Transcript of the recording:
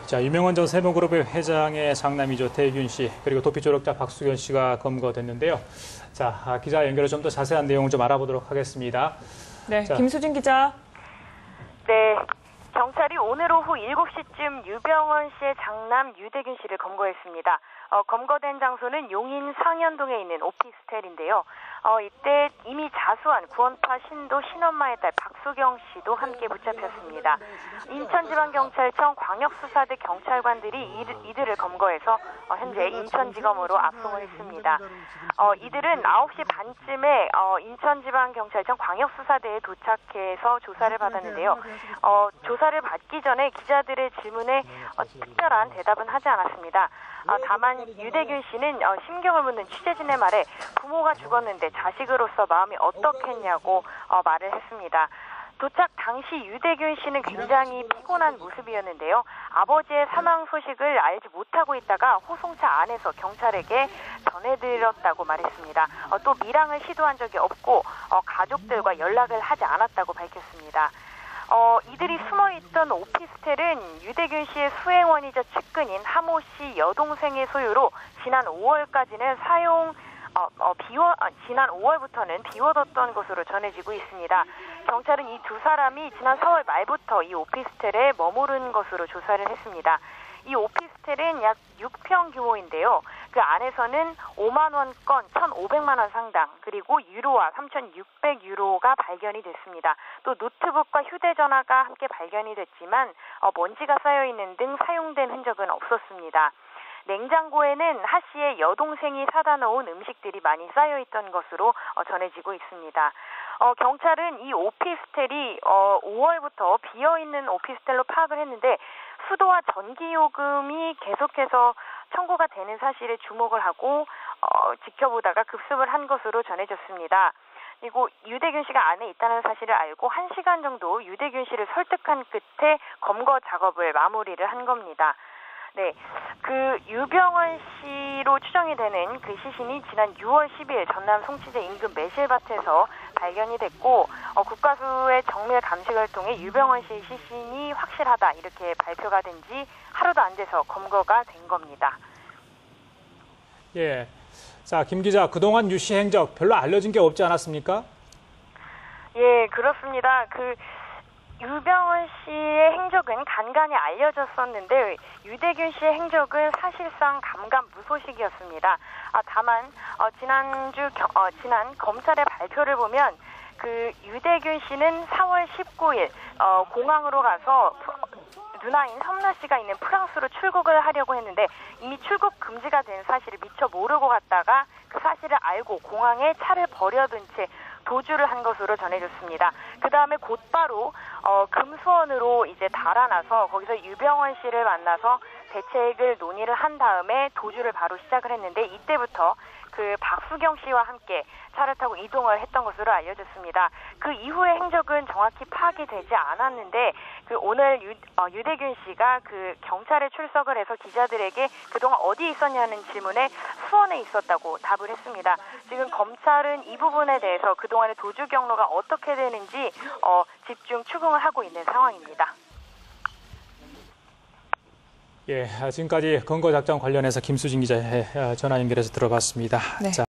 자, 유명원 전 세무그룹의 회장의 장남이죠. 대균 씨, 그리고 도피 조력자 박수견 씨가 검거됐는데요. 자, 기자 연결해 좀 더 자세한 내용을 좀 알아보도록 하겠습니다. 네, 자. 김수진 기자. 네, 경찰이 오늘 오후 7시쯤 유병원 씨의 장남 유대균 씨를 검거했습니다. 검거된 장소는 용인 상현동에 있는 오피스텔인데요. 이때 이미 자수한 구원파 신도 신엄마의 딸 박수경 씨도 함께 붙잡혔습니다. 인천지방경찰청 광역수사대 경찰관들이 이들을 검거해서 현재 인천지검으로 압송을 했습니다. 이들은 9시 반쯤에 인천지방경찰청 광역수사대에 도착해서 조사를 받았는데요. 조사를 받기 전에 기자들의 질문에 특별한 대답은 하지 않았습니다. 다만 유대균 씨는 심경을 묻는 취재진의 말에 부모가 죽었는데 자식으로서 마음이 어떻겠냐고 말을 했습니다. 도착 당시 유대균 씨는 굉장히 피곤한 모습이었는데요. 아버지의 사망 소식을 알지 못하고 있다가 호송차 안에서 경찰에게 전해드렸다고 말했습니다. 또 밀항을 시도한 적이 없고 가족들과 연락을 하지 않았다고 밝혔습니다. 이들이 숨어있던 오피스텔은 유대균 씨의 수행원이자 측근인 하모 씨 여동생의 소유로 지난 5월까지는 지난 5월부터는 비워뒀던 것으로 전해지고 있습니다. 경찰은 이 두 사람이 지난 4월 말부터 이 오피스텔에 머무른 것으로 조사를 했습니다. 이 오피스텔은 약 6평 규모인데요. 그 안에서는 5만 원권 1,500만 원 상당, 그리고 유로화 3,600유로가 발견이 됐습니다. 또 노트북과 휴대전화가 함께 발견이 됐지만 먼지가 쌓여있는 등 사용된 흔적은 없었습니다. 냉장고에는 하 씨의 여동생이 사다 놓은 음식들이 많이 쌓여있던 것으로 전해지고 있습니다. 경찰은 이 오피스텔이 5월부터 비어있는 오피스텔로 파악을 했는데 수도와 전기요금이 계속해서 청구가 되는 사실에 주목을 하고 지켜보다가 급습을 한 것으로 전해졌습니다. 그리고 유대균 씨가 안에 있다는 사실을 알고 1시간 정도 유대균 씨를 설득한 끝에 검거 작업을 마무리를 한 겁니다. 네, 그 유병원 씨로 추정이 되는 그 시신이 지난 6월 10일 전남 송치제 인근 매실밭에서 발견이 됐고 국가수의 정밀 감식을 통해 유병원 씨의 시신이 확실하다 이렇게 발표가 된 지 하루도 안 돼서 검거가 된 겁니다. 예, 자, 김 기자, 그동안 유 씨 행적 별로 알려진 게 없지 않았습니까? 예, 그렇습니다. 유병원 씨의 행적은 간간히 알려졌었는데 유대균 씨의 행적은 사실상 감감무소식이었습니다. 다만 지난 검찰의 발표를 보면 그 유대균 씨는 4월 19일 공항으로 가서 누나인 섬나 씨가 있는 프랑스로 출국을 하려고 했는데 이미 출국 금지가 된 사실을 미처 모르고 갔다가 그 사실을 알고 공항에 차를 버려둔 채 도주를 한 것으로 전해졌습니다. 그 다음에 곧바로 금수원으로 이제 달아나서 거기서 유병원 씨를 만나서 대책을 논의를 한 다음에 도주를 바로 시작을 했는데 이때부터 그 박수경 씨와 함께 차를 타고 이동을 했던 것으로 알려졌습니다. 그 이후의 행적은 정확히 파악이 되지 않았는데 오늘 유대균 씨가 그 경찰에 출석을 해서 기자들에게 그동안 어디 있었냐는 질문에 수원에 있었다고 답을 했습니다. 지금 검찰은 이 부분에 대해서 그동안의 도주 경로가 어떻게 되는지 집중 추궁을 하고 있는 상황입니다. 예, 지금까지 검거 작전 관련해서 김수진 기자의 전화 연결해서 들어봤습니다. 네. 자.